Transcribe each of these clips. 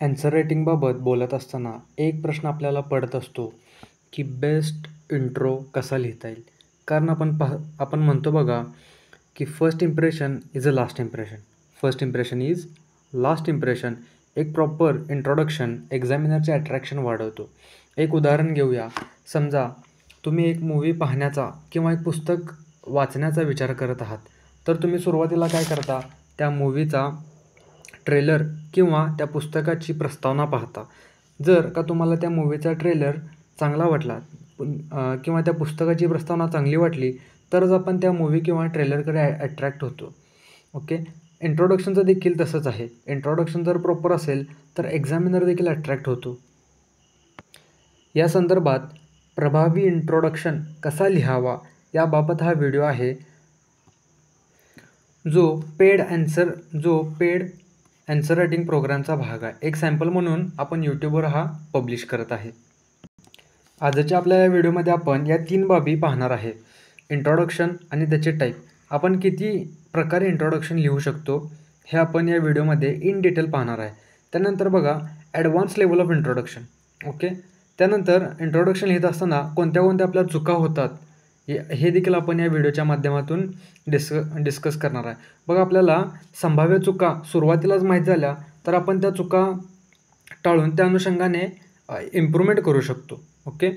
Answer रायटिंगबाबत बोलत असताना एक प्रश्न आपल्याला पडत असतो की बेस्ट इंट्रो कसा लिहिता येईल. कारण आपण म्हणतो बघा की first impression is a last impression. First impression is last impression. एक प्रॉपर इंट्रोडक्शन एक्झामिनरचे अट्रॅक्शन वाढवतो. एक उदाहरण घेऊया. समजा तुम्ही एक मूवी पाहण्याचा किंवा एक पुस्तक वाचण्याचा विचार करत आहात, तर तुम्ही सुरुवातीला काय करता, त्या मूवीचा ट्रेलर किंवा त्या पुस्तकाची प्रस्तावना पाहता. जर का तुम्हाला त्या मूवीचा ट्रेलर चांगला वाटला किंवा त्या पुस्तकाची प्रस्तावना चांगली वाटली, तरच आपण त्या मूवी किंवा ट्रेलरकडे अट्रॅक्ट होतो. ओके. इंट्रोडक्शनचं देखील तसंच आहे. इंट्रोडक्शन जर प्रॉपर असेल तर एक्झामिनर देखील अट्रॅक्ट होतो. या संदर्भात प्रभावी इंट्रोडक्शन कसा लिहावा याबाबत हा व्हिडिओ आहे, जो पेड ॲन्सर रायटिंग प्रोग्रामचा भाग आहे. एक सॅम्पल म्हणून आपण यूट्यूबवर हा पब्लिश करत आहे. आजच्या आपल्या या व्हिडिओमध्ये आपण या 3 बाबी पाहणार आहे. इंट्रोडक्शन आणि त्याचे टाईप. आपण किती प्रकारे इंट्रोडक्शन लिहू शकतो हे आपण या व्हिडिओमध्ये इन डिटेल पाहणार आहे. त्यानंतर बघा advance level of introduction. Okay. त्यानंतर इंट्रोडक्शन लिहित असताना कोणत्या आपल्या चुका होतात हे देखील आपण या व्हिडिओच्या माध्यमातून डिस्कस करणार आहे. बघा, आपल्याला संभाव्य चुका सुरुवातीलाच माहीत झाल्या तर आपण त्या चुका टाळून त्या अनुषंगाने इम्प्रूव्हमेंट करू शकतो. ओके.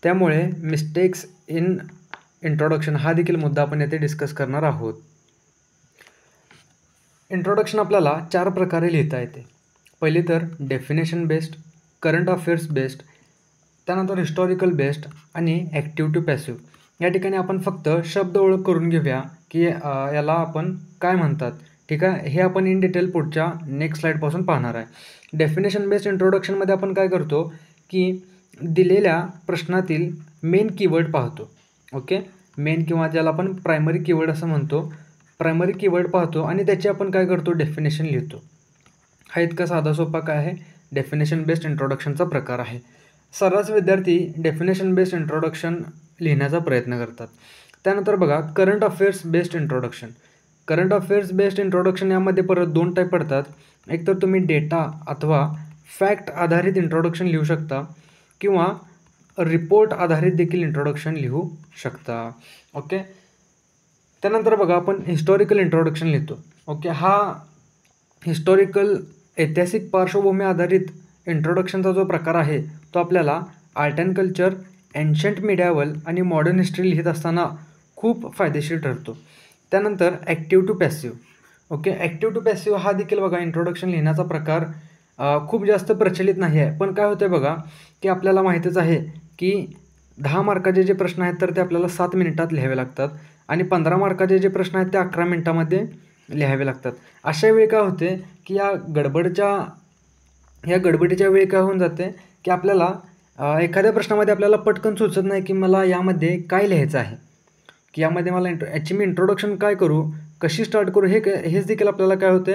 त्यामुळे मिस्टेक्स इन इंट्रोडक्शन हा देखील मुद्दा आपण येथे डिस्कस करणार आहोत. इंट्रोडक्शन आपल्याला 4 प्रकारे लिहिता येते. पहिली तर definition based, current affairs based, त्यानंतर हिस्टॉरिकल बेस्ड आणि ॲक्टिव्ह टू पॅसिव्ह. या ठिकाणी आपण फक्त शब्द ओळख करून घेऊया की याला आपण काय म्हणतात. ठीक आहे. हे आपण इन डिटेल पुढच्या नेक्स्ट स्लाईडपासून पाहणार आहे. डेफिनेशन बेस्ड इंट्रोडक्शनमध्ये आपण काय करतो की दिलेल्या प्रश्नातील मेन कीवर्ड पाहतो. ओके. मेन किंवा ज्याला आपण प्रायमरी कीवर्ड असं म्हणतो, प्रायमरी कीवर्ड पाहतो आणि त्याची आपण काय करतो, डेफिनेशन लिहितो. हा इतका साधा सोपा काय आहे, डेफिनेशन बेस्ड इंट्रोडक्शनचा प्रकार आहे. सर्रास विद्यार्थी डेफिनेशन बेस्ड इंट्रोडक्शन लिहिण्याचा प्रयत्न करतात. त्यानंतर बघा current affairs based introduction. Current affairs based introduction यामध्ये परत 2 टाईप पडतात. एक तर तुम्ही डेटा अथवा फॅक्ट आधारित इंट्रोडक्शन लिहू शकता किंवा रिपोर्ट आधारित देखील इंट्रोडक्शन लिहू शकता. ओके. त्यानंतर बघा आपण हिस्टॉरिकल इंट्रोडक्शन लिहितो. ओके. हा हिस्टॉरिकल ऐतिहासिक पार्श्वभूमी आधारित इंट्रोडक्शनचा जो प्रकार आहे तो आपल्याला art and culture, ancient medieval आणि मॉडर्न हिस्ट्री लिहित असताना खूप फायदेशीर ठरतो. त्यानंतर active to passive. Okay. Active to passive हा देखील बघा इंट्रोडक्शन लिहिण्याचा प्रकार खूप जास्त प्रचलित नाही आहे. पण काय होतं बघा की आपल्याला माहीतच आहे की 10 मार्काचे जे प्रश्न आहेत तर ते आपल्याला 7 मिनिटात लिहावे लागतात आणि 15 मार्काचे जे प्रश्न आहेत ते 11 मिनिटामध्ये लिहावे लागतात. अशा वेळी काय होते की या गडबडीच्या वेळी काय होऊन जाते की आपल्याला एखाद्या प्रश्नामध्ये आपल्याला पटकन सुचत नाही की मला यामध्ये काय लिहायचं आहे, की यामध्ये मला याची मी इंट्रोडक्शन काय करू, कशी स्टार्ट करू, हेच देखील आपल्याला काय होते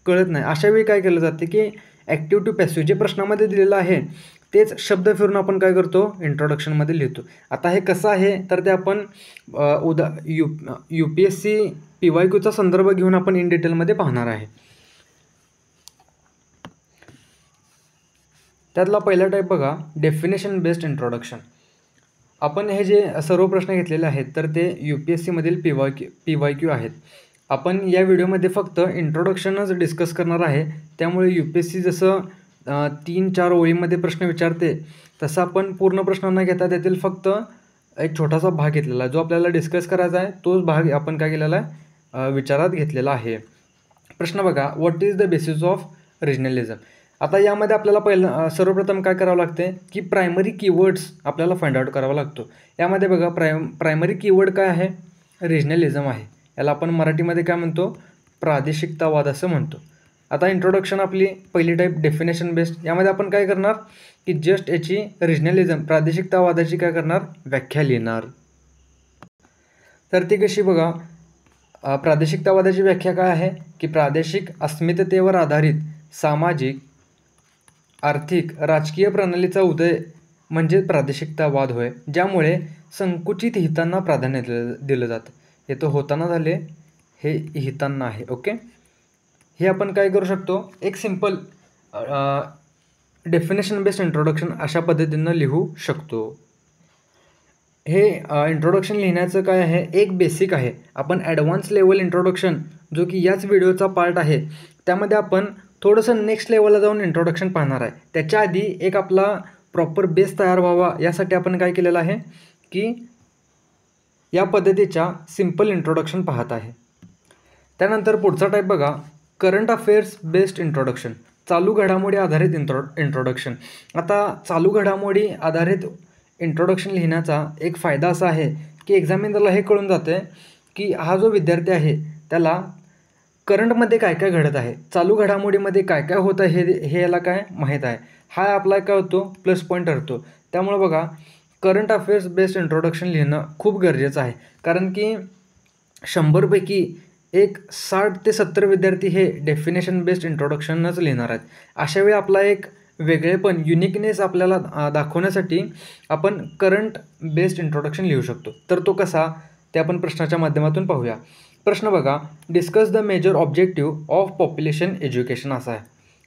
कळत नाही. अशा वेळी काय केलं जाते की ॲक्टिव्ह टू पॅसिव्ह जे प्रश्नामध्ये दिलेलं आहे तेच शब्द फिरून आपण काय करतो, इंट्रोडक्शनमध्ये लिहितो. आता हे कसं आहे तर ते आपण UPSC PYQचा संदर्भ घेऊन आपण इन डिटेलमध्ये पाहणार आहे. त्यातला पहिला टाईप बघा डेफिनेशन बेस्ड इंट्रोडक्शन. आपण हे जे सर्व प्रश्न घेतलेले आहेत तर ते UPSCमधील PYQ आहेत. आपण या व्हिडिओमध्ये फक्त इंट्रोडक्शनच डिस्कस करणार आहे. त्यामुळे UPSC जसं 3-4 ओळीमध्ये प्रश्न विचारते तसं आपण पूर्ण प्रश्न न घेता त्यातील फक्त एक छोटासा भाग घेतलेला आहे. जो आपल्याला डिस्कस करायचा आहे तोच भाग आपण काय केलेला आहे, विचारात घेतलेला आहे. प्रश्न बघा, what is the basis of regionalism. आता यामध्ये आपल्याला सर्वप्रथम काय करावं लागते की प्रायमरी कीवर्ड्स आपल्याला फाइंड आउट करावा लागतो. यामध्ये बघा प्रायमरी कीवर्ड काय आहे, रिजनलिझम आहे. याला आपण मराठीमध्ये काय म्हणतो, प्रादेशिकतावाद असं म्हणतो. आता इंट्रोडक्शन आपली पहिली टाईप डेफिनेशन बेस्ड. यामध्ये आपण काय करणार की जस्ट याची रिजनलिझम प्रादेशिकतावादाची काय करणार, व्याख्या लिहिणार. तर ती कशी बघा, प्रादेशिकतावादाची व्याख्या काय आहे की प्रादेशिक अस्मितेवर आधारित सामाजिक, आर्थिक, राजकीय प्रणालीचा उदय म्हणजे प्रादेशिकतावाद होय, ज्यामुळे संकुचित हितांना प्राधान्य दिलं जातं. हे तो होताना झाले, हे हितांना आहे. ओके. हे आपण काय करू शकतो, एक सिंपल डेफिनेशन बेस्ड इंट्रोडक्शन अशा पद्धतीनं लिहू शकतो. हे इंट्रोडक्शन लिहिण्याचं काय आहे, एक बेसिक आहे. आपण ॲडव्हान्स लेवल इंट्रोडक्शन जो की याच व्हिडिओचा पार्ट आहे, त्यामध्ये आपण थोडंसं नेक्स्ट लेवलला जाऊन इंट्रोडक्शन पाहणार आहे. त्याच्या आधी एक आपला प्रॉपर बेस तयार व्हावा यासाठी आपण काय केलेलं आहे की या पद्धतीच्या सिम्पल इंट्रोडक्शन पाहत आहे. त्यानंतर पुढचा टाईप बघा, करंट अफेअर्स बेस्ड इंट्रोडक्शन, चालू घडामोडी आधारित इंट्रोडक्शन. आता चालू घडामोडी आधारित इंट्रोडक्शन लिहिण्याचा एक फायदा असा आहे की एक्झामिनरला हे कळून जाते की हा जो विद्यार्थी आहे त्याला करंटमध्ये काय काय घडत आहे, चालू घडामोडीमध्ये काय काय होतं हे याला काय माहीत आहे. हा आपला काय होतो, प्लस पॉईंट ठरतो. त्यामुळं बघा, करंट अफेअर्स बेस्ड इंट्रोडक्शन लिहिणं खूप गरजेचं आहे. कारण की 100पैकी एक 60 ते 70 विद्यार्थी हे डेफिनेशन बेस्ड इंट्रोडक्शनच लिहिणार आहेत. अशावेळी आपला एक वेगळेपण, युनिकनेस आपल्याला दाखवण्यासाठी आपण करंट बेस्ड इंट्रोडक्शन लिहू शकतो. तर तो कसा, ते आपण प्रश्नाच्या माध्यमातून पाहूया. प्रश्न बघा, discuss the major objective of population education असा आहे.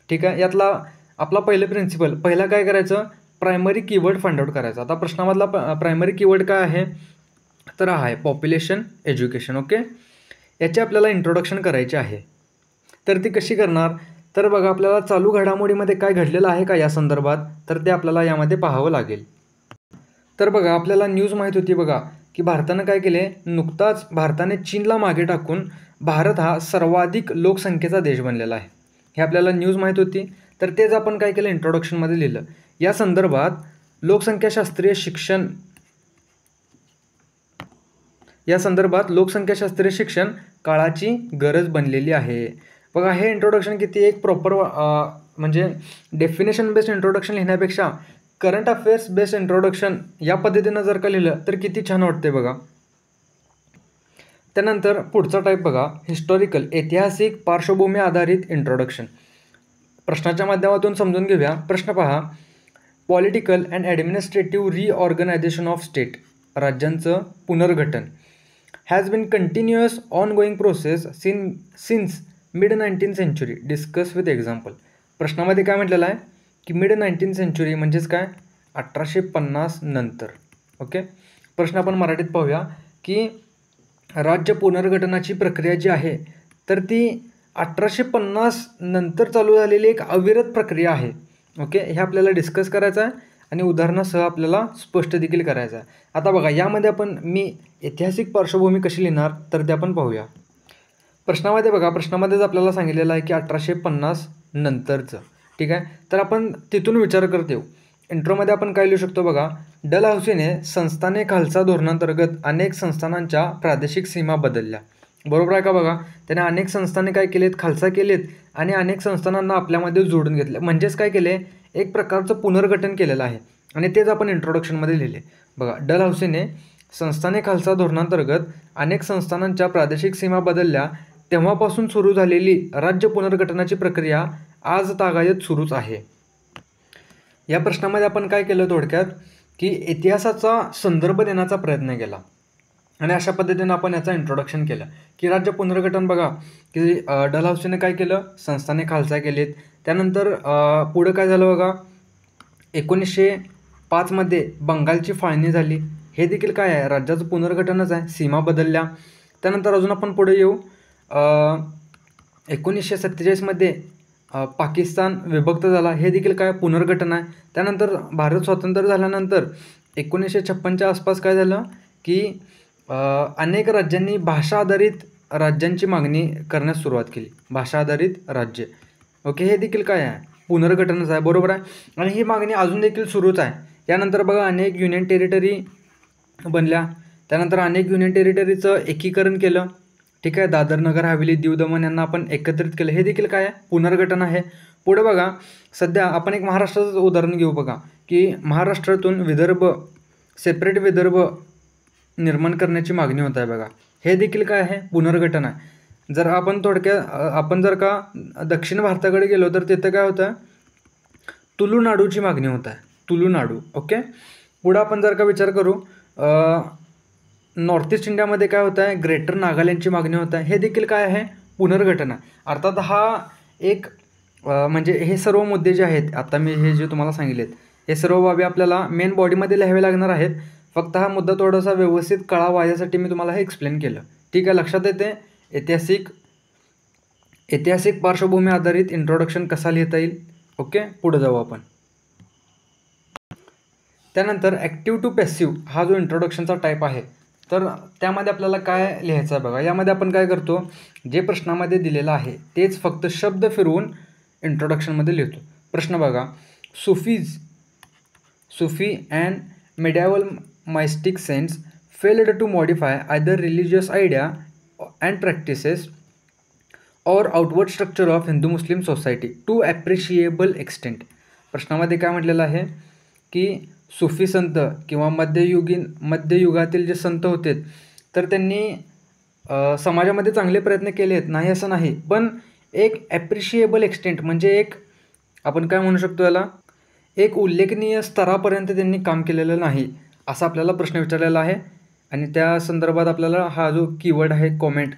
ठीक आहे. यातला आपला पहिलं प्रिन्सिपल, पहिला काय करायचं, प्रायमरी कीवर्ड फाइंड आउट करायचा. आता प्रश्नामधला प्रायमरी कीवर्ड काय आहे, तर हा आहे पॉप्युलेशन एज्युकेशन. ओके, याचे आपल्याला इंट्रोडक्शन करायचे आहे. तर ती कशी करणार, तर बघा, आपल्याला चालू घडामोडीमध्ये काय घडलेलं आहे का या संदर्भात, तर ते आपल्याला यामध्ये पाहावं लागेल. तर बघा, आपल्याला न्यूज माहीत होती बघा की भारतानं काय केले, नुकताच भारताने चीनला मागे टाकून भारत हा सर्वाधिक लोकसंख्येचा देश बनलेला आहे. हे आपल्याला न्यूज माहीत होती. तर तेच आपण काय केलं, इंट्रोडक्शनमध्ये लिहिलं. या संदर्भात लोकसंख्याशास्त्रीय शिक्षण काळाची गरज बनलेली आहे. बघा, हे इंट्रोडक्शन किती एक प्रॉपर म्हणजे डेफिनेशन बेस्ड इंट्रोडक्शन लिहिण्यापेक्षा करंट अफेअर्स बेस्ड इंट्रोडक्शन या पद्धतीनं जर का लिहिलं तर किती छान वाटते बघा. त्यानंतर पुढचा टाईप बघा, हिस्टॉरिकल, ऐतिहासिक पार्श्वभूमी आधारित इंट्रोडक्शन. प्रश्नाच्या माध्यमातून समजून घेऊया. प्रश्न पहा, political and administrative reorganisation of state, राज्यांचं पुनर्गठन, has been continuous on going process since mid 19th century, discuss with example. प्रश्नामध्ये काय म्हटलेलं आहे की मिड 19th century म्हणजेच काय, 1850 नंतर. ओके, प्रश्न आपण मराठीत पाहूया की राज्य पुनर्गठनाची प्रक्रिया जी आहे तर ती 1850 नंतर चालू झालेली एक अविरत प्रक्रिया आहे. ओके, हे आपल्याला डिस्कस करायचं आहे आणि उदाहरणासह आपल्याला स्पष्ट देखील करायचं आहे. आता बघा, यामध्ये मी ऐतिहासिक पार्श्वभूमी कशी लिहिणार तर ते आपण पाहूया. प्रश्नामध्ये बघा, प्रश्नामध्येच आपल्याला सांगितलेलं आहे की 1850 नंतरचं. ठीक आहे, तर आपण तिथून विचार करत येऊ. इंट्रोमध्ये आपण काय लिहू शकतो बघा, डलहौसीने संस्थाने खालसा धोरणांतर्गत अनेक संस्थानांच्या प्रादेशिक सीमा बदलल्या. बरोबर आहे का बघा, त्याने अनेक संस्थाने काय केलेत, खालसा केलेत आणि अनेक संस्थानांना आपल्यामध्ये जोडून घेतले. म्हणजेच काय केले, एक प्रकारचं पुनर्गठन केलेलं आहे आणि तेच आपण इंट्रोडक्शनमध्ये लिहिले. बघा, डलहौसीने संस्थाने खालसा धोरणांतर्गत अनेक संस्थानांच्या प्रादेशिक सीमा बदलल्या, तेव्हापासून सुरू झालेली राज्य पुनर्गठनाची प्रक्रिया आज तागायत सुरूच आहे. या प्रश्नामध्ये आपण काय केलं, थोडक्यात की इतिहासाचा संदर्भ देण्याचा प्रयत्न केला आणि अशा पद्धतीनं आपण याचा इंट्रोडक्शन केलं की राज्य पुनर्गठन बघा की डलहौसीने काय केलं, संस्थाने खालसा केलेत. त्यानंतर पुढं काय झालं बघा, 1905 मध्ये बंगालची फाळणी झाली. हे देखील काय आहे, राज्याचं पुनर्गठनच आहे, सीमा बदलल्या. त्यानंतर अजून आपण पुढे येऊ, 1947 मध्ये पाकिस्तान विभक्त झाला. हे देखील काय, पुनर्गठन आहे. त्यानंतर भारत स्वतंत्र झाल्यानंतर 1956च्या आसपास काय झालं की अनेक राज्यांनी भाषा आधारित राज्यांची मागणी करण्यास सुरुवात केली, भाषा आधारित राज्य. ओके, हे देखील काय आहे, पुनर्गठनच आहे. बरोबर आहे, आणि ही मागणी अजून देखील सुरूच आहे. यानंतर बघा, अनेक युनियन टेरिटरी बनल्या. त्यानंतर अनेक युनियन टेरिटरीचं एकीकरण केलं. ठीक आहे, दादर नगर हवेली दीव दमण यांना आपण एकत्रित केलं. हे देखील काय आहे, पुनर्गठन आहे. पुढे बघा, सध्या आपण एक महाराष्ट्राचं उदाहरण घेऊ बघा की महाराष्ट्रातून सेपरेट विदर्भ निर्माण करण्याची मागणी होत आहे बघा. हे देखील काय आहे, पुनर्गठन आहे. जर आपण आपण जर का दक्षिण भारताकडे गेलो तर तिथं काय होतं, तुलुनाडूची मागणी होत आहे, तुलुनाडू. ओके, पुढं आपण जर का विचार करू, नॉर्थ ईस्ट इंडियामध्ये काय होतं आहे, ग्रेटर नागालँडची मागणी होत आहे. हे देखील काय आहे, पुनर्गठन आहे. अर्थात हा एक म्हणजे हे सर्व मुद्दे जे आहेत आता मी हे जे तुम्हाला सांगितलेत हे सर्व बाबी आपल्याला मेन बॉडीमध्ये लिहावे लागणार आहेत. फक्त हा मुद्दा थोडासा व्यवस्थित कळावा यासाठी मी तुम्हाला हे एक्सप्लेन केलं. ठीक आहे, लक्षात येते. ऐतिहासिक पार्श्वभूमी आधारित इंट्रोडक्शन कसा लिहिता येईल. ओके, पुढे जाऊ आपण. त्यानंतर ॲक्टिव्ह टू पॅसिव्ह हा जो इंट्रोडक्शनचा टाईप आहे तर त्यामध्ये आपल्याला काय लिहायचं आहे बघा. यामध्ये आपण काय करतो, जे प्रश्नामध्ये दिलेलं आहे तेच फक्त शब्द फिरवून इंट्रोडक्शनमध्ये लिहितो. प्रश्न बघा, Sufi and medieval mystic saints failed to modify either religious idea and practices और outward structure of Hindu Muslim society to appreciable extent. प्रश्नामध्ये काय म्हटलेलं आहे की सुफी संत किंवा मध्ययुगातील जे संत होते तर त्यांनी समाजामध्ये चांगले प्रयत्न केले आहेत, नाही असं नाही, पण एक ॲप्रिशिएबल एक्सटेंट म्हणजे एक आपण काय म्हणू शकतो याला, एक उल्लेखनीय स्तरापर्यंत त्यांनी काम केलेलं नाही असा आपल्याला प्रश्न विचारलेला आहे. आणि त्या संदर्भात आपल्याला हा जो कीवर्ड आहे कॉमेंट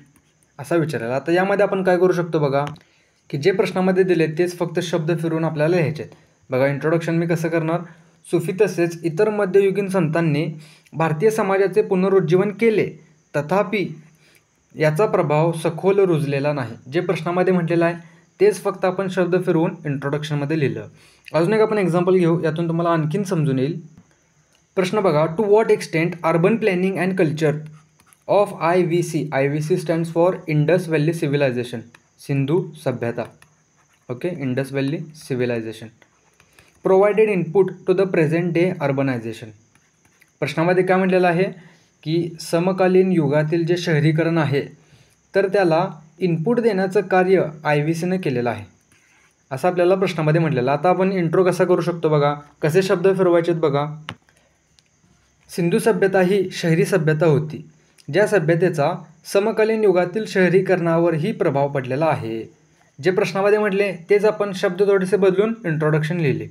असा विचारायला. आता यामध्ये आपण काय करू शकतो बघा, की जे प्रश्नामध्ये दिले तेच फक्त शब्द फिरवून आपल्याला लिहायचे आहेत. बघा, इंट्रोडक्शन मी कसं करणार, सुफी तसेच इतर मध्ययुगीन संतांनी भारतीय समाजाचे पुनरुज्जीवन केले, तथापि याचा प्रभाव सखोल रुजलेला नाही. जे प्रश्नामध्ये म्हटलेलं आहे तेच फक्त आपण शब्द फिरवून इंट्रोडक्शनमध्ये लिहिलं. अजून एक आपण एक्झाम्पल घेऊ, यातून तुम्हाला आणखीन समजून येईल. प्रश्न बघा, to what extent urban planning and culture of IVC stands for Indus valley civilisation, Sindhu सभ्यता. Okay, Indus valley civilisation provided input to the present day urbanisation. प्रश्नामध्ये काय म्हटलेलं आहे की समकालीन युगातील जे शहरीकरण आहे तर त्याला इनपुट देण्याचं कार्य IVCनं केलेलं आहे असं आपल्याला प्रश्नामध्ये म्हटलेलं. आता आपण इंट्रो कसा करू शकतो बघा, कसे शब्द फिरवायचे आहेत बघा. सिंधू सभ्यता ही शहरी सभ्यता होती, ज्या सभ्यतेचा समकालीन युगातील शहरीकरणावरही प्रभाव पडलेला आहे. जे प्रश्नामध्ये म्हटले तेच आपण शब्द थोडेसे बदलून इंट्रोडक्शन लिहिले.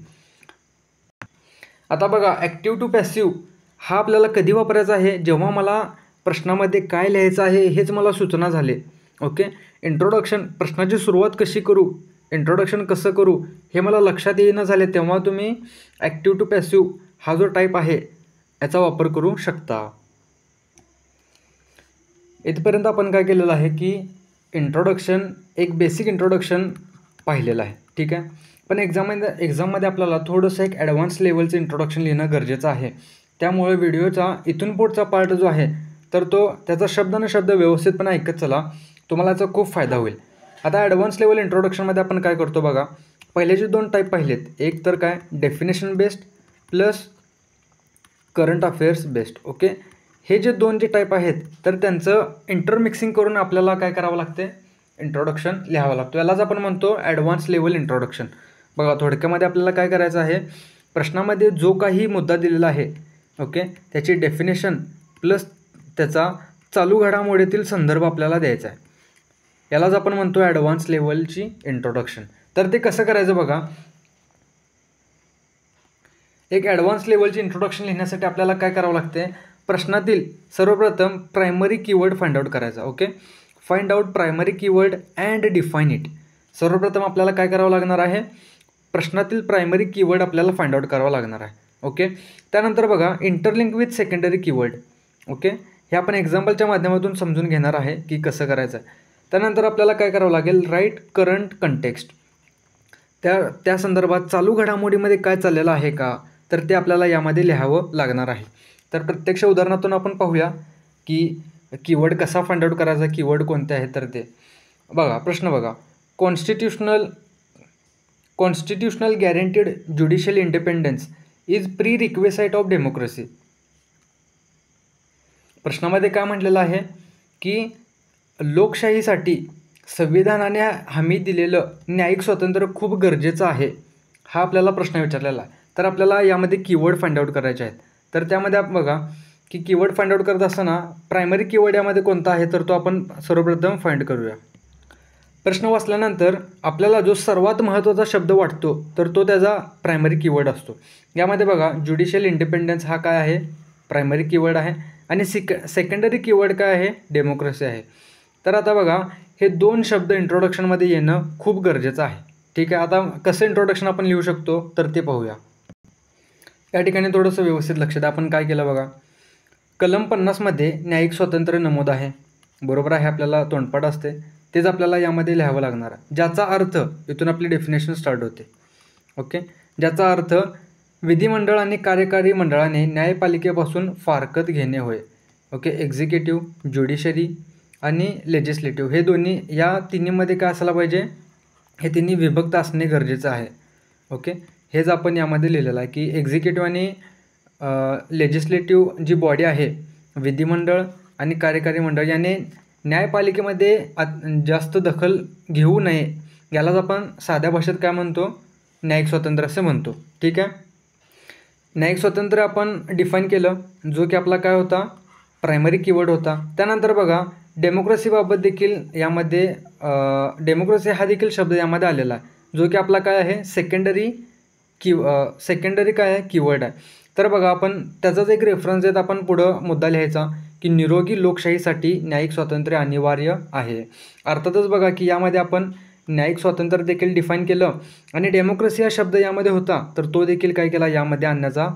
आता बघा, ॲक्टिव्ह टू पॅसिव्ह हा आपल्याला कधी वापरायचा आहे, जेव्हा मला प्रश्नामध्ये काय लिहायचं आहे हेच मला सूचना झाले. ओके, इंट्रोडक्शन प्रश्नाची सुरुवात कशी करू, इंट्रोडक्शन कसं करू हे मला लक्षात येईना झाले, तेव्हा तुम्ही ॲक्टिव्ह टू पॅसिव्ह हा जो टाईप आहे याचा वापर करू शकता. इथपर्यंत आपण काय केलेलं आहे की इंट्रोडक्शन, एक बेसिक इंट्रोडक्शन पाहिलेलं आहे. ठीक आहे, पण एक्झाममध्ये आपल्याला थोडंसं एक ॲडव्हान्स लेवलचं इंट्रोडक्शन लिहिणं गरजेचं आहे. त्यामुळे व्हिडिओचा इथून पुढचा पार्ट जो आहे तर तो त्याचा शब्द व्यवस्थितपणे ऐकत चला, तुम्हाला याचा खूप फायदा होईल. आता ॲडव्हान्स लेवल इंट्रोडक्शनमध्ये आपण काय करतो बघा, पहिले जे दोन टाईप पाहिलेत, एक तर काय definition based plus current affairs based. Okay, हे जे दोन जे टाईप आहेत तर त्यांचं इंटरमिक्सिंग करून आपल्याला काय करावं लागते, इंट्रोडक्शन लिहावं लागतो. यालाच आपण म्हणतो ॲडव्हान्स लेवल इंट्रोडक्शन. बघा, थोडक्यामध्ये आपल्याला काय करायचं आहे, प्रश्नामध्ये जो काही मुद्दा दिलेला आहे ओके त्याची डेफिनेशन प्लस त्याचा चालू घडामोडीतील संदर्भ आपल्याला द्यायचा आहे. यालाच आपण म्हणतो ॲडव्हान्स लेवलची इंट्रोडक्शन. तर ते कसं करायचं बघा, एक ॲडव्हान्स लेवलची इंट्रोडक्शन लिहिण्यासाठी आपल्याला काय करावं लागते, प्रश्नातील सर्वप्रथम प्रायमरी कीवर्ड फाइंड आउट करायचा. Okay, find out primary keyword and define it. सर्वप्रथम आपल्याला काय करावं लागणार आहे, प्रश्नातील प्रायमरी कीवर्ड आपल्याला फाइंड आउट करावं लागणार आहे. ओके, त्यानंतर बघा interlink with secondary keyword. Okay, हे आपण एक्झाम्पलच्या माध्यमातून समजून घेणार आहे की कसं करायचं आहे. त्यानंतर आपल्याला काय करावं लागेल, राईट करंट कंटेक्स्ट. त्या संदर्भात चालू घडामोडीमध्ये काय चाललेलं आहे का तर ते आपल्याला यामध्ये लिहावं लागणार आहे. तर प्रत्यक्ष उदाहरणातून आपण पाहूया की कीवर्ड कसा फाइंड आउट करायचा, कीवर्ड कोणते आहेत. तर ते बघा, प्रश्न बघा, constitutional guaranteed judicial independence is pre requisite of democracy. प्रश्नामध्ये काय म्हटलेलं आहे की लोकशाहीसाठी संविधानाने हमी दिलेलं न्यायिक स्वातंत्र्य खूप गरजेचं आहे, हा आपल्याला प्रश्न विचारलेला आहे. तर आपल्याला यामध्ये कीवर्ड फाइंड आउट करायचे आहेत. तर त्यामध्ये आपण बघा की कीवर्ड फाइंड आउट करत असताना प्रायमरी कीवर्ड यामध्ये कोणता आहे तर तो आपण सर्वप्रथम फाइंड करूया. प्रश्न वाचल्यानंतर आपल्याला जो सर्वात महत्त्वाचा शब्द वाटतो तर तो त्याचा प्रायमरी कीवर्ड असतो. यामध्ये बघा ज्युडिशियल इंडिपेंडन्स हा काय आहे, प्रायमरी कीवर्ड आहे, आणि सेकंडरी कीवर्ड काय आहे, डेमोक्रेसी आहे. तर आता बघा हे दोन शब्द इंट्रोडक्शनमध्ये येणं खूप गरजेचं आहे. ठीक आहे. आता कसं इंट्रोडक्शन आपण लिहू शकतो तर ते पाहूया. या ठिकाणी थोडंसं व्यवस्थित लक्ष द्या. आपण काय केलं बघा, कलम 50मध्ये न्यायिक स्वातंत्र्य नमूद आहे. बरोबर आहे, आपल्याला तोंडपाठ असते तेच आपल्याला यामध्ये लिहावं लागणार आहे. ज्याचा अर्थ, इथून आपली डेफिनेशन स्टार्ट होते. ओके, ज्याचा अर्थ विधिमंडळ आणि कार्यकारी मंडळाने न्यायपालिकेपासून फारकत घेणे होय. ओके, एक्झिक्युटिव्ह, ज्युडिशरी आणि लेजिस्लेटिव्ह हे दोन्ही, या तिन्हीमध्ये काय असायला पाहिजे, हे तिन्ही विभक्त असणे गरजेचं आहे. ओके, हेच आपण यामध्ये लिहिलेलं आहे की एक्झिक्युटिव्ह आणि लेजिस्लेटिव्ह जी बॉडी आहे, विधिमंडळ आणि कार्यकारी मंडळ, याने न्यायपालिकेमध्ये जास्त दखल घेऊ नये. यालाच आपण साध्या भाषेत काय म्हणतो, न्यायिक स्वातंत्र्य असे म्हणतो. ठीक आहे. न्यायिक स्वातंत्र्य आपण डिफाईन केलं, जो की आपला काय होता, प्रायमरी कीवर्ड होता. त्यानंतर बघा, डेमोक्रेसीबाबत देखील यामध्ये डेमोक्रेसी हा देखील शब्द यामध्ये आलेला आहे, जो की आपला काय आहे, सेकंडरी काय आहे, कीवर्ड आहे. तर बघा, आपण त्याचाच एक रेफरन्स देत आपण पुढं मुद्दा लिहायचा की निरोगी लोकशाहीसाठी न्यायिक स्वातंत्र्य अनिवार्य आहे. अर्थातच बघा की यामध्ये आपण न्यायिक स्वातंत्र्य देखील डिफाईन केलं आणि डेमोक्रेसी हा शब्द यामध्ये होता, तर तो देखील काय केला, यामध्ये आणण्याचा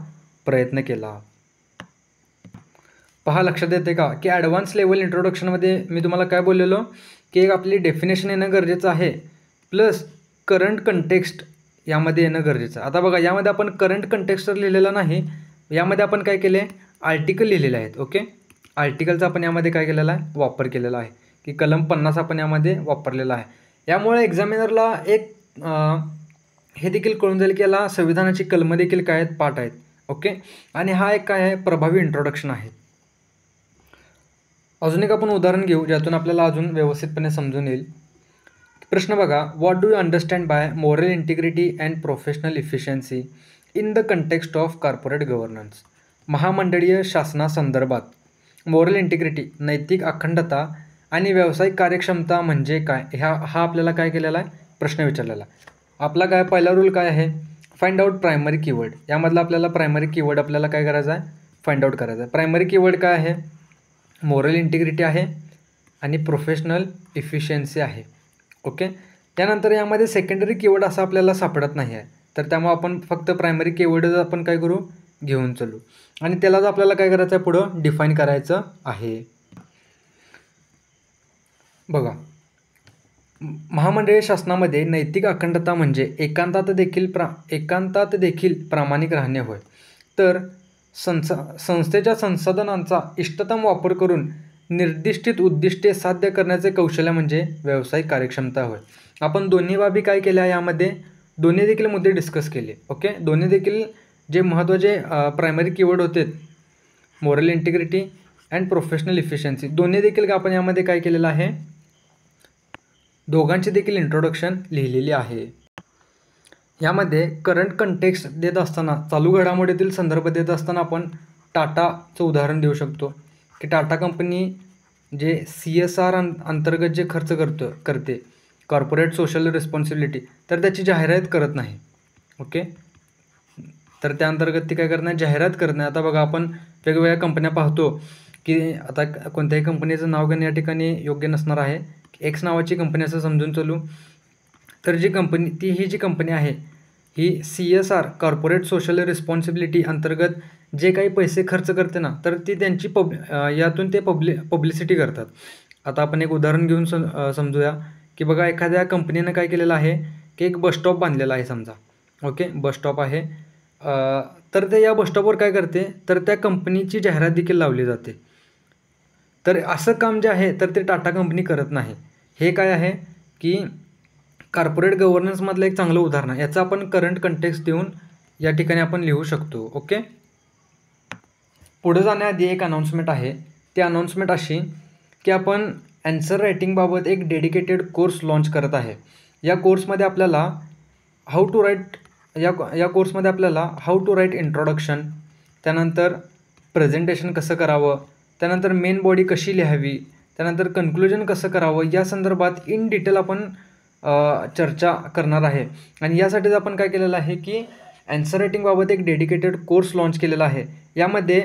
प्रयत्न केला. पहा, लक्षात येते का की ॲडव्हान्स लेवल इंट्रोडक्शनमध्ये मी तुम्हाला काय बोललेलो की एक आपली डेफिनेशन येणं गरजेचं आहे, प्लस करंट कंटेक्स्ट यामध्ये येणं गरजेचं आहे. आता बघा, यामध्ये आपण करंट कंटेक्स्ट तर लिहिलेला नाही, यामध्ये आपण काय केले, आर्टिकल लिहिलेले आहेत. ओके, आर्टिकलचा आपण यामध्ये काय केलेला आहे, वापर केलेला आहे की कलम 50 आपण यामध्ये वापरलेला आहे. यामुळे एक्झामिनरला एक हे देखील कळून जाईल की याला संविधानाची कलमं देखील काय आहेत, पाठ आहेत. ओके, आणि हा एक काय आहे, प्रभावी इंट्रोडक्शन आहे. अजून एक आपण उदाहरण घेऊ ज्यातून आपल्याला अजून व्यवस्थितपणे समजून येईल. प्रश्न बघा, what do you understand by moral integrity and professional efficiency in the context of corporate governance. महामंडळीय शासनासंदर्भात मोरल इंटिग्रिटी, नैतिक अखंडता आणि व्यावसायिक कार्यक्षमता म्हणजे काय, हा आपल्याला काय केलेला आहे, प्रश्न विचारलेला. आपला काय पहिला रूल काय आहे, फाइंड आउट प्रायमरी कीवर्ड. यामधला आपल्याला प्रायमरी कीवर्ड आपल्याला काय करायचं आहे, फाइंड आउट करायचं आहे. प्रायमरी कीवर्ड काय आहे, मोरल इंटिग्रिटी आहे आणि प्रोफेशनल इफिशियन्सी आहे. ओके, त्यानंतर यामध्ये सेकंडरी कीवर्ड असा आपल्याला सापडत नाही आहे, तर त्यामुळे आपण फक्त प्रायमरी कीवर्डच आपण काय करू, घेऊन चलू आणि त्यालाच आपल्याला काय करायचं आहे, पुढं डिफाईन करायचं आहे. बघा, महामंडळीय शासनामध्ये नैतिक अखंडता म्हणजे एकांतात देखील प्रामाणिक राहणे होय. तर संस्थेच्या संसाधनांचा इष्टतम वापर करून निर्दिष्टित उद्दिष्टे साध्य करण्याचे कौशल्य म्हणजे व्यावसायिक कार्यक्षमता होय. आपण दोन्ही बाबी काय केल्या, यामध्ये दोन्ही देखील मुद्दे डिस्कस केले. ओके, दोन्ही देखील जे महत्त्वाचे प्रायमरी कीवर्ड होते, moral integrity and professional efficiency, दोन्ही देखील आपण यामध्ये काय केलेलं आहे, दोघांची देखील इंट्रोडक्शन लिहिलेली आहे. यामध्ये करंट कंटेक्स्ट देत असताना, चालू घडामोडीतील संदर्भ देत असताना आपण टाटाचं उदाहरण देऊ शकतो की टाटा कंपनी जे CSR अंतर्गत जे खर्च करते, कॉर्पोरेट सोशल रिस्पॉन्सिबिलिटी, तर त्याची जाहिरात करत नाही. ओके, तर त्या अंतर्गत ती काय करत नाही, जाहिरात करत नाही. आता बघा, आपण वेगवेगळ्या कंपन्या पाहतो की आता कोणत्याही कंपनीचं नाव घेणे या ठिकाणी योग्य नसणार आहे. एक्स नावाची कंपनी असं समजून चालू, तर ही जी कंपनी आहे ही CSR कॉर्पोरेट सोशल रिस्पॉन्सिबिलिटी अंतर्गत जे काही पैसे खर्च करते ना, तर ती त्यांची यातून ते पब्लिसिटी करतात. आता आपण एक उदाहरण घेऊन समजूया की बघा, एखाद्या कंपनीनं काय केलेलं आहे की एक बसस्टॉप बांधलेला आहे समजा. ओके, बसस्टॉप आहे, तर ते या बसस्टॉपवर काय करते, तर त्या कंपनीची जाहिरात देखील लावली जाते. तर असं काम जे आहे तर ते टाटा कंपनी करत नाही. हे काय आहे की कॉर्पोरेट गव्हर्नन्समधलं एक चांगलं उदाहरण आहे. याचं आपण करंट कंटेक्स्ट देऊन या ठिकाणी आपण लिहू शकतो. ओके, पुढे जाण्याआधी एक अनाऊन्समेंट आहे. ती अनाऊन्समेंट अशी की आपण ॲन्सर रायटिंगबाबत एक डेडिकेटेड कोर्स लॉन्च करत आहे. या कोर्समध्ये आपल्याला हाऊ टू राईट इंट्रोडक्शन, त्यानंतर प्रेझेंटेशन कसं करावं, त्यानंतर मेन बॉडी कशी लिहावी, त्यानंतर कन्क्लुजन कसं करावं, या संदर्भात इन डिटेल आपण चर्चा करणार आहे. आणि यासाठीच आपण काय केलेलं आहे की ॲन्सर रायटिंगबाबत एक डेडिकेटेड कोर्स लॉन्च केलेला आहे. यामध्ये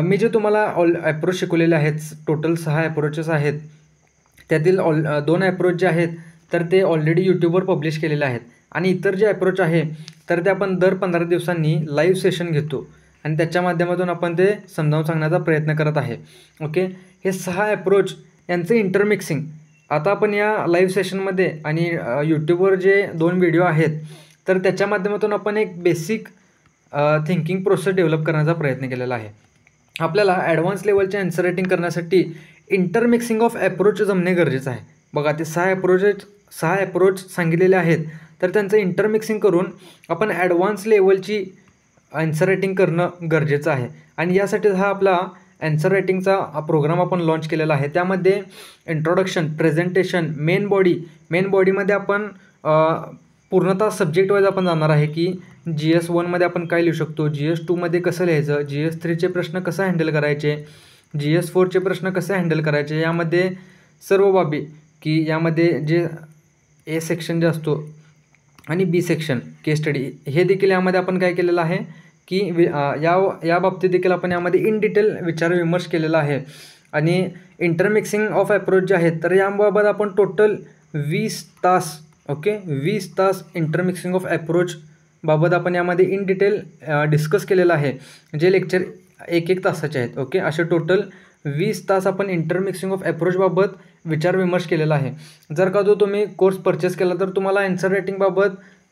मी जे तुम्हाला ॲप्रोच शिकवलेले आहेत, टोटल 6 ॲप्रोचेस आहेत, त्यातील 2 ॲप्रोच जे आहेत तर ते ऑलरेडी यूट्यूबवर पब्लिश केलेले आहेत. आणि इतर जे अप्रोच आहे तर ते आपण दर 15 दिवसांनी लाईव्ह सेशन घेतो आणि त्याच्या माध्यमातून आपण ते समजावून सांगण्याचा प्रयत्न करत आहे. ओके, हे 6 अप्रोच यांचं इंटरमिक्सिंग आता आपण या लाईव्ह सेशनमध्ये आणि यूट्यूबवर जे 2 व्हिडिओ आहेत तर त्याच्या माध्यमातून आपण एक बेसिक थिंकिंग प्रोसेस डेव्हलप करण्याचा प्रयत्न केलेला आहे. आपल्याला ॲडव्हान्स लेवलचे आन्सर रायटिंग करण्यासाठी इंटरमिक्सिंग ऑफ अप्रोच जमणे गरजेचं आहे. बघा, ते 6 अप्रोच सांगितलेले आहेत तर त्यांचं इंटरमिक्सिंग करून आपण ॲडव्हान्स लेवलची आन्सर रायटिंग करणं गरजेचं आहे. आणि यासाठी हा आपला आन्सर रायटिंगचा प्रोग्राम आपण लॉन्च केलेला आहे. त्यामध्ये इंट्रोडक्शन, प्रेझेंटेशन, मेन बॉडीमध्ये आपण पूर्णतः सब्जेक्ट वाईज आपण जाणार आहे की GS 1मध्ये आपण काय लिहू शकतो, GS 2मध्ये कसं लिहायचं, GS 3चे प्रश्न कसं हँडल करायचे, GS 4चे प्रश्न कसे हँडल करायचे, यामध्ये सर्व बाबी की यामध्ये जे ए सेक्शन जे असतो आणि बी सेक्शन केस स्टडी हे देखील यामध्ये आपण काय केलेलं आहे की या बाबतीत देखील आपण यामध्ये इन डिटेल विचारविमर्श केलेला आहे. आणि इंटरमिक्सिंग ऑफ अप्रोच जे आहेत तर याबाबत आपण टोटल 20 तास 20 तास इंटरमिक्सिंग ऑफ अप्रोच बाबत आपण यामध्ये इन डिटेल डिस्कस केलेलं आहे, जे लेक्चर 1-1 तासाचे आहेत. ओके, असे टोटल 20 तास आपण इंटरमिक्सिंग ऑफ अप्रोचबाबत विचारविमर्श केलेला आहे. जर का जो तुम्ही कोर्स परचेस केला तर तुम्हाला आन्सर रायटिंगबाबत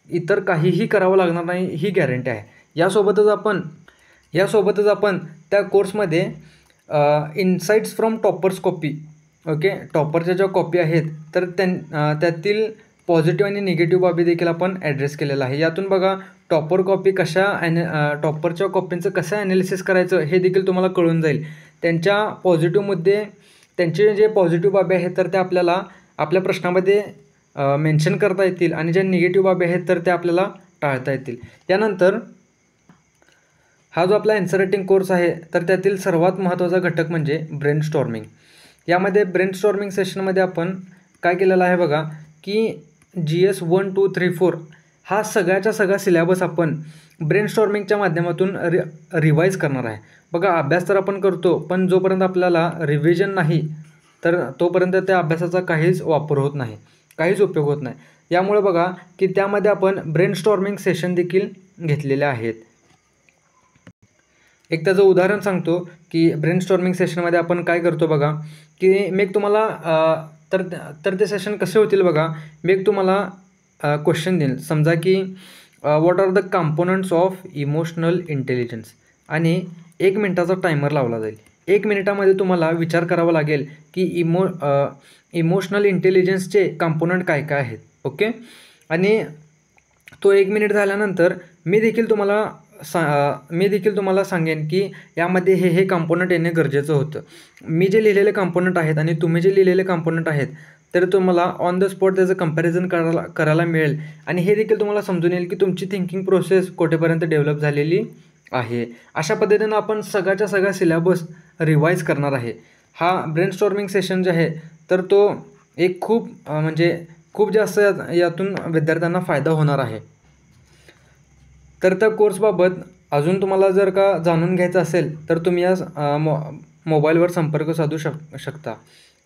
इतर काहीही करावं लागणार नाही, ही गॅरंटी आहे. यासोबतच आपण त्या कोर्समध्ये इन्साइट्स फ्रॉम टॉपर्स कॉपी, टॉपरच्या ज्या कॉपी आहेत तर त्यातील पॉझिटिव्ह आणि निगेटिव्ह बाबी देखील आपण ॲड्रेस केलेला आहे. यातून बघा, टॉपर कॉपी टॉपरच्या कॉपींचं कसं ॲनालिसिस करायचं हे देखील तुम्हाला कळून जाईल. त्यांच्या पॉझिटिव्ह मुद्दे, त्यांचे जे पॉझिटिव्ह बाबी आहेत तर त्या आपल्याला आपल्या प्रश्नामध्ये मेन्शन करता येतील आणि ज्या निगेटिव्ह बाबी आहेत तर त्या आपल्याला टाळता येतील. त्यानंतर हा जो आपला आन्सर रायटिंग कोर्स आहे तर त्यातील सर्वात महत्त्वाचा घटक म्हणजे ब्रेनस्टॉर्मिंग. यामध्ये ब्रेनस्टॉर्मिंग सेशनमध्ये आपण काय केलेलं आहे बघा की GS 1, 2, 3, 4 हा सगळा सिलेबस आपण ब्रेनस्टॉर्मिंगच्या माध्यमातून रिवाईज करणार आहे. बघा, अभ्यास तर आपण करतो पण जोपर्यंत आपल्याला रिव्हिजन नाही तर तोपर्यंत त्या अभ्यासाचा काहीच वापर होत नाही, काहीच उपयोग होत नाही. यामुळे बघा की त्यामध्ये आपण ब्रेनस्टॉर्मिंग सेशन देखील घेतलेले आहेत. एक त्याचं उदाहरण सांगतो की ब्रेनस्टॉर्मिंग सेशनमध्ये आपण काय करतो बघा की मी तुम्हाला तर ते सेशन कसे होतील बघा, मी तुम्हाला क्वेश्चन देईल. समजा की what are the components of emotional intelligence आणि 1 मिनिटाचा टायमर लावला जाईल. 1 मिनिटामध्ये तुम्हाला विचार करावा लागेल की इमोशनल इंटेलिजन्सचे कंपोनंट काय काय आहेत. ओके, आणि तो 1 मिनिट झाल्यानंतर मी देखील तुम्हाला सांगेन की यामध्ये हे कंपोनंट येणे गरजेचं होतं. मी जे लिहिलेले कंपोनंट आहेत आणि तुम्ही जे लिहिलेले कंपोनंट आहेत तर तुम्हाला ऑन द स्पॉट त्याचं कंपॅरिझन करायला मिळेल आणि हे देखील तुम्हाला समजून येईल की तुमची थिंकिंग प्रोसेस कुठेपर्यंत डेव्हलप झालेली आहे. अशा पद्धतीनं आपण सगळा सिलेबस रिवाईज करणार आहे. हा ब्रेनस्टॉर्मिंग सेशन जे आहे तर तो एक खूप जास्त यातून विद्यार्थ्यांना फायदा होणार आहे. तर त्या कोर्सबाबत अजून तुम्हाला जर का जाणून घ्यायचं असेल तर तुम्ही या मोबाईलवर संपर्क साधू शकता.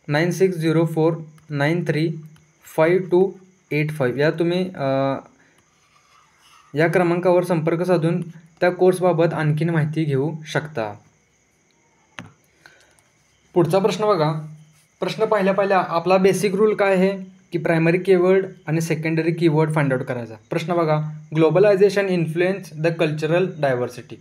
9604935285 या क्रमांकावर संपर्क साधून त्या कोर्सबाबत आणखीन माहिती घेऊ शकता. पुढचा प्रश्न बघा. प्रश्न पहिल्या आपला बेसिक रूल काय आहे की प्रायमरी कीवर्ड आणि सेकंडरी कीवर्ड फाइंड आउट करायचा. प्रश्न बघा, globalisation influence the cultural diversity.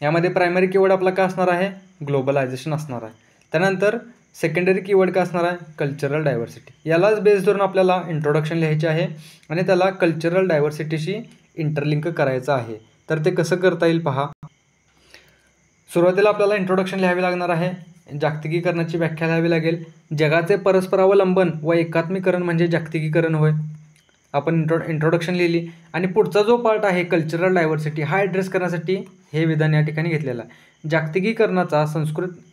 यामध्ये प्रायमरी कीवर्ड आपला काय असणार आहे, ग्लोबलायझेशन असणार आहे. त्यानंतर सेकंडरी कीवर्ड काय असणार आहे, कल्चरल डायव्हर्सिटी. यालाच बेस धरून आपल्याला इंट्रोडक्शन लिहायचे आहे आणि त्याला कल्चरल डायव्हर्सिटीशी इंटरलिंक करायचं आहे. तर ते कसं करता येईल पहा. सुरुवातीला आपल्याला इंट्रोडक्शन लिहावे लागणार आहे. जागतिकीकरणाची व्याख्या लिहावी लागेल. जगाचे परस्परावलंबन व एकात्मीकरण म्हणजे जागतिकीकरण होय. आपण इंट्रोडक्शन लिहिली आणि पुढचा जो पार्ट आहे कल्चरल डायव्हर्सिटी हा ॲड्रेस करण्यासाठी हे विधान या ठिकाणी घेतलेलं आहे. जागतिकीकरणाचा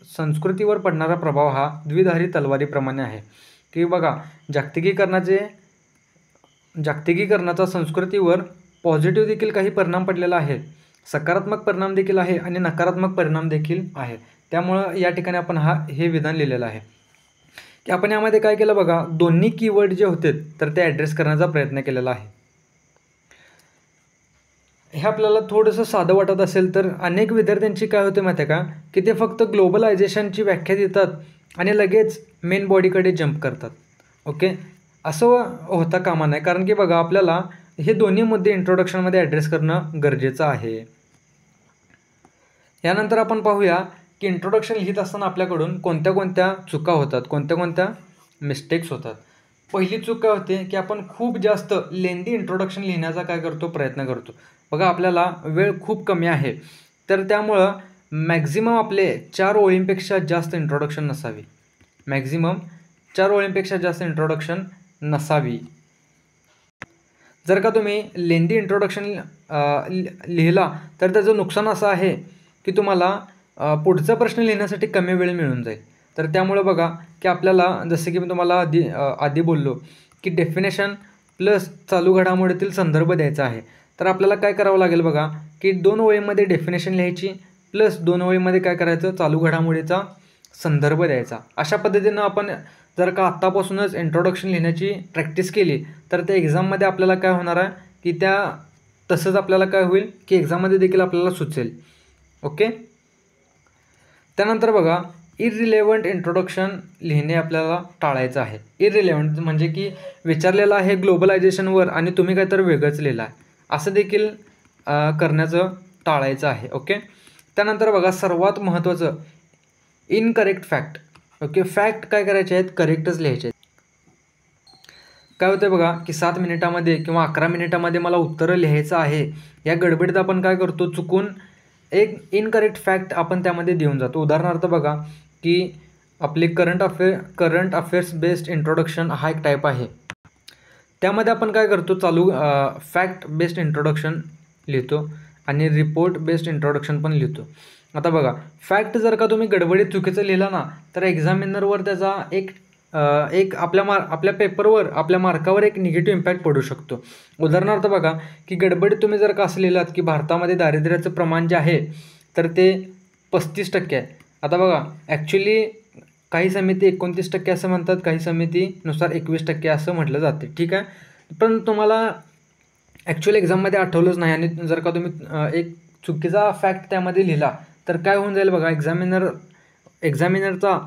संस्कृतीवर पडणारा प्रभाव हा द्विधारी तलवारीप्रमाणे आहे की बघा, जागतिकीकरणाचा संस्कृतीवर पॉझिटिव्ह देखील काही परिणाम पडलेला आहे, सकारात्मक परिणाम देखील आहे आणि नकारात्मक परिणाम देखील आहे. त्यामुळं या ठिकाणी आपण हे विधान लिहिलेलं आहे की आपण यामध्ये काय केलं बघा, दोन्ही कीवर्ड जे होते तर ते ॲड्रेस करण्याचा प्रयत्न केलेला आहे. हे आपल्याला थोडंसं साधं वाटत असेल तर अनेक विद्यार्थ्यांची काय होते माहिती आहे का, की ते फक्त ग्लोबलायझेशनची व्याख्या देतात आणि लगेच मेन बॉडीकडे जंप करतात. ओके, असं होता कामा नये, कारण की बघा आपल्याला हे दोन्ही मुद्दे इंट्रोडक्शनमध्ये ॲड्रेस करणं गरजेचं आहे. यानंतर आपण पाहूया की इंट्रोडक्शन लिहित असताना आपल्याकडून कोणत्या कोणत्या चुका होतात, कोणत्या कोणत्या मिस्टेक्स होतात. पहिली चूक काय होते की आपण खूप जास्त लेंदी इंट्रोडक्शन लिहिण्याचा काय करतो, प्रयत्न करतो. बघा आपल्याला वेळ खूप कमी आहे, तर त्यामुळं मॅक्झिमम आपले 4 ओळींपेक्षा जास्त इंट्रोडक्शन नसावी. मॅक्झिमम 4 ओळींपेक्षा जास्त इंट्रोडक्शन नसावी. जर का तुम्ही लेंदी इंट्रोडक्शन लिहिला तर त्याचं नुकसान असं आहे की तुम्हाला पुढचा प्रश्न लिहिण्यासाठी कमी वेळ मिळून जाईल. तर त्यामुळे बघा की आपल्याला जसं की मी तुम्हाला आधी बोललो की डेफिनेशन प्लस चालू घडामोडीतील संदर्भ द्यायचा आहे. तर आपल्याला काय करावं लागेल बघा की 2 ओळीमध्ये डेफिनेशन लिहायची प्लस 2 ओळीमध्ये काय करायचं, चालू घडामोडीचा संदर्भ द्यायचा. अशा पद्धतीनं आपण जर का आत्तापासूनच इंट्रोडक्शन लिहिण्याची प्रॅक्टिस केली तर त्या एक्झाममध्ये आपल्याला काय होणार आहे की तसंच आपल्याला काय होईल की एक्झाममध्ये देखील आपल्याला सुचेल. ओके, त्यानंतर बघा इररिलेव्हंट इंट्रोडक्शन लिहिणे आपल्याला टाळायचं आहे. इररिलेव्हंट म्हणजे की विचारलेलं आहे ग्लोबलायझेशनवर आणि तुम्ही काहीतरी वेगळंच लिहिलं आहे, असं देखील करण्याचं टाळायचं आहे. ओके, त्यानंतर बघा सर्वात महत्त्वाचं इनकरेक्ट फॅक्ट. ओके, फॅक्ट काय करायचे आहेत, करेक्टच लिहायचे आहेत. काय होतं बघा की 7 मिनिटामध्ये किंवा 11 मिनिटामध्ये मला उत्तरं लिहायचं आहे, या गडबडीत आपण काय करतो, चुकून एक इनकरेक्ट फॅक्ट आपण त्यामध्ये देऊन जातो. उदाहरणार्थ बघा की आपले करंट अफेअर्स बेस्ड इंट्रोडक्शन हा एक टाईप आहे. त्यामध्ये आपण काय करतो, चालू फॅक्ट बेस्ड इंट्रोडक्शन लिहितो आणि रिपोर्ट बेस्ड इंट्रोडक्शन पण लिहितो. आता बघा फॅक्ट जर का तुम्ही गडबडीत चुकीचं लिहिला ना तर एक्झामिनरवर त्याचा एक आपल्या पेपरवर, आपल्या मार्कावर एक निगेटिव्ह इम्पॅक्ट पडू शकतो. उदाहरणार्थ बघा की गडबडीत तुम्ही जर का असं लिहिलात की भारतामध्ये दारिद्र्याचं प्रमाण जे आहे तर ते 35% आहे. आता बघा ॲक्च्युली काही समिती 29% असं म्हणतात, काही समितीनुसार 21% असं म्हटलं जाते. ठीक आहे, पण तुम्हाला ॲक्च्युअल एक्झाममध्ये आठवलंच नाही आणि जर का तुम्ही एक चुकीचा फॅक्ट त्यामध्ये लिहिला तर काय होऊन जाईल बघा, एक्झामिनरचा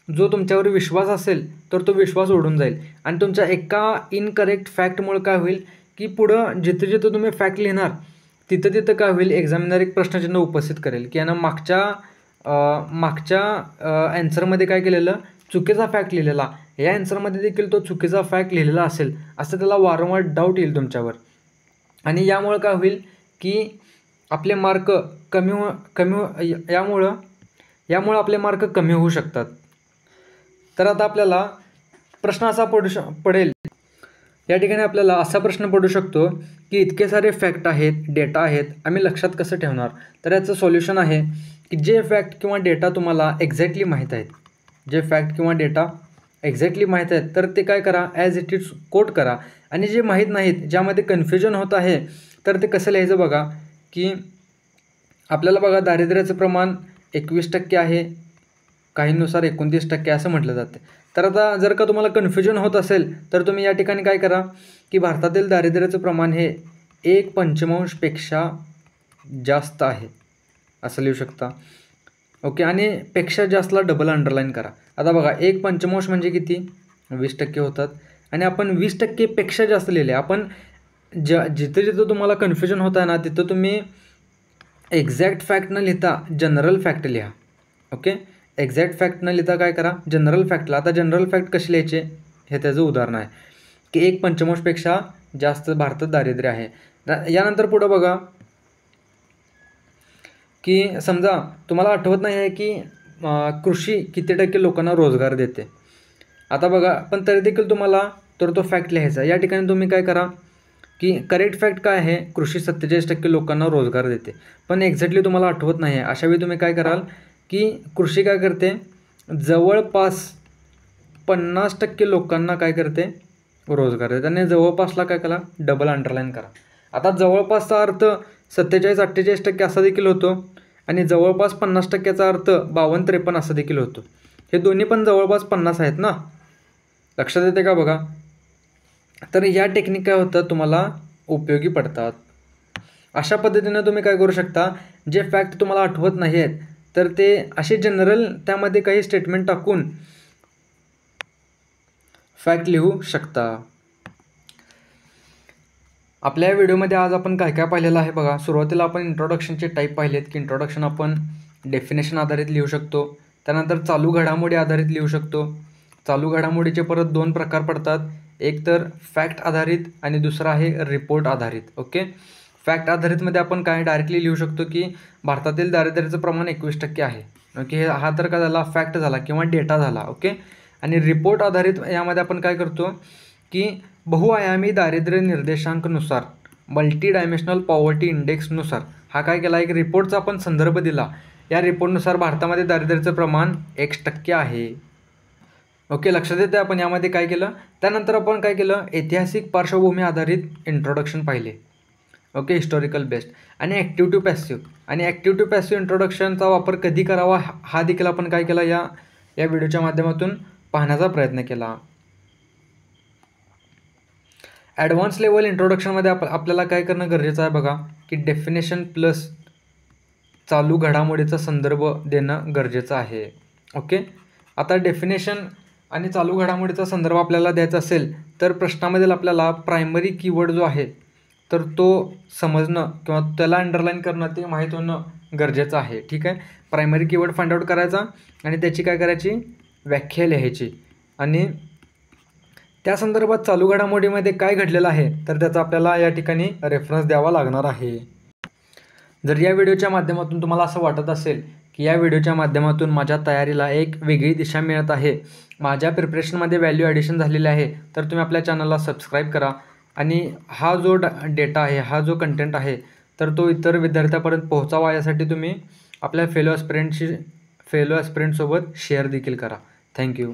जो तुमच्यावर विश्वास असेल तर तो विश्वास उडून जाईल आणि तुमच्या एका इनकरेक्ट फॅक्टमुळे काय होईल की पुढं जिथं जिथं तुम्ही फॅक्ट लिहिणार तिथं तिथं काय होईल, एक्झामिनर एक प्रश्नचिन्ह उपस्थित करेल की यानं मागच्या ॲन्सरमध्ये काय केलेलं, चुकीचा फॅक्ट लिहिलेला, या ॲन्सरमध्ये देखील तो चुकीचा फॅक्ट लिहिलेला असेल असं त्याला वारंवार डाऊट येईल तुमच्यावर आणि यामुळं काय होईल की आपले मार्क यामुळं आपले मार्क कमी होऊ शकतात. तर आता आपल्याला प्रश्न असा पडेल या ठिकाणी आपल्याला असा प्रश्न पडू शकतो की इतके सारे फॅक्ट आहेत, डेटा आहेत, आम्ही लक्षात कसं ठेवणार. तर याचं सॉल्युशन आहे की जे फॅक्ट किंवा डेटा तुम्हाला एक्झॅक्टली माहीत आहेत, जे फॅक्ट किंवा डेटा एक्झॅक्टली माहीत आहेत तर ते काय करा, ॲज इट इज कोट करा. आणि जे माहीत नाहीत, ज्यामध्ये कन्फ्युजन होत आहे तर ते कसं लिहायचं बघा की आपल्याला बघा दारिद्र्याचं प्रमाण 21% आहे, काहींनुसार 29% असं म्हटलं जातं. तर आता जर का तुम्हाला कन्फ्युजन होत असेल तर तुम्ही या ठिकाणी काय करा की भारतातील दारिद्र्याचं प्रमाण हे 1/5पेक्षा जास्त आहे असं लिहू शकता. ओके, आणि पेक्षा जास्तला डबल अंडरलाईन करा. आता बघा 1/5 म्हणजे किती, 20% होतात आणि आपण 20%पेक्षा जास्त लिहिले. आपण जिथं तुम्हाला कन्फ्युजन होत आहे ना तिथं तुम्ही एक्झॅक्ट फॅक्ट न लिहिता जनरल फॅक्ट लिहा. ओके, एक्झॅक्ट फॅक्ट न लिहिता काय करा, जनरल फॅक्टला. आता जनरल फॅक्ट कसे लिहायचे हे त्याचं उदाहरण आहे की 1/5पेक्षा जास्त भारतात दारिद्र्य आहे. यानंतर पुढं बघा की समजा तुम्हाला आठवत नाही आहे की कृषी किती टक्के लोकांना रोजगार देते. आता बघा पण तरी देखील तुम्हाला तो फॅक्ट लिहायचा. या ठिकाणी तुम्ही काय करा की करेक्ट फॅक्ट काय आहे, कृषी 47% लोकांना रोजगार देते, पण एक्झॅक्टली तुम्हाला आठवत नाही आहे. अशावेळी तुम्ही काय कराल की कृषी काय करते, जवळपास 50% लोकांना काय करते, रोजगार देते. आणि जवळपासला काय करा, डबल अंडरलाईन करा. आता जवळपासचा अर्थ 47-48% असा देखील होतो आणि जवळपास 50%चा अर्थ 52-53 असा देखील होतो. हे दोन्ही पण जवळपास 50 आहेत ना. लक्षात येते का बघा? तर या टेक्निक काय होतं तुम्हाला उपयोगी पडतात. अशा पद्धतीनं तुम्ही काय करू शकता, जे फॅक्ट तुम्हाला आठवत नाही आहेत तर ते असे जनरल त्यामध्ये काही स्टेटमेंट टाकून फॅक्ट लिहू शकता. आपल्या या व्हिडिओमध्ये आज आपण काय काय पाहिलेलं आहे बघा. सुरुवातीला आपण इंट्रोडक्शनचे टाईप पाहिलेत की इंट्रोडक्शन आपण डेफिनेशन आधारित लिहू शकतो. त्यानंतर चालू घडामोडी आधारित लिहू शकतो. चालू घडामोडीचे परत 2 प्रकार पडतात. एक तर फॅक्ट आधारित आणि दुसरा आहे रिपोर्ट आधारित. ओके. फॅक्ट आधारितमध्ये आपण काय डायरेक्टली लिहू शकतो की भारतातील दारिद्र्याचं प्रमाण 21% आहे. ओके. हा तर काय झाला फॅक्ट झाला किंवा डेटा झाला. ओके. आणि रिपोर्ट आधारित यामध्ये आपण काय करतो की बहुआयामी दारिद्र्य निर्देशांकनुसार मल्टी डायमेन्शनल पॉवर्टी इंडेक्सनुसार हा काय केला एक रिपोर्टचा आपण संदर्भ दिला. या रिपोर्टनुसार भारतामध्ये दारिद्र्याचं प्रमाण 1% आहे. ओके. लक्षात येते आपण यामध्ये काय केलं. त्यानंतर आपण काय केलं ऐतिहासिक पार्श्वभूमी आधारित इंट्रोडक्शन पाहिले. ओके. हिस्टॉरिकल बेस्ड आणि ॲक्टिव्ह टू पॅसिव्ह आणि ॲक्टिव्ह टू पॅसिव्ह इंट्रोडक्शनचा वापर कधी करावा हा देखील आपण काय केला या व्हिडिओच्या माध्यमातून पाहण्याचा प्रयत्न केला. ॲडव्हान्स लेवल इंट्रोडक्शनमध्ये आपल्याला काय करणं गरजेचं आहे बघा की डेफिनेशन प्लस चालू घडामोडीचा संदर्भ देणं गरजेचं आहे. ओके. आता डेफिनेशन आणि चालू घडामोडीचा संदर्भ आपल्याला द्यायचा असेल तर प्रश्नामधील आपल्याला प्रायमरी कीवर्ड जो आहे तर तो समजणं किंवा त्याला अंडरलाईन करणं ते माहीत होणं गरजेचं आहे. ठीक आहे. प्रायमरी कीवर्ड फाइंड आउट करायचा आणि त्याची काय करायची व्याख्या लिहायची आणि त्या संदर्भात चालू घडामोडीमध्ये काय घडलेलं आहे तर त्याचा आपल्याला या ठिकाणी रेफरन्स द्यावा लागणार आहे. जर या व्हिडिओच्या माध्यमातून तुम्हाला असं वाटत असेल की या व्हिडिओच्या माध्यमातून माझ्या तयारीला एक वेगळी दिशा मिळत आहे, माझ्या प्रिपरेशनमध्ये व्हॅल्यू ॲडिशन झालेले आहे, तर तुम्ही आपल्या चॅनलला सबस्क्राईब करा आणि हा जो डेटा आहे हा जो कंटेंट आहे तर तो इतर विद्यार्थ्यापर्यंत पोहोचावा यासाठी तुम्ही आपल्या फेलो ॲस्पिरंटसोबत शेअर देखील करा. थँक्यू.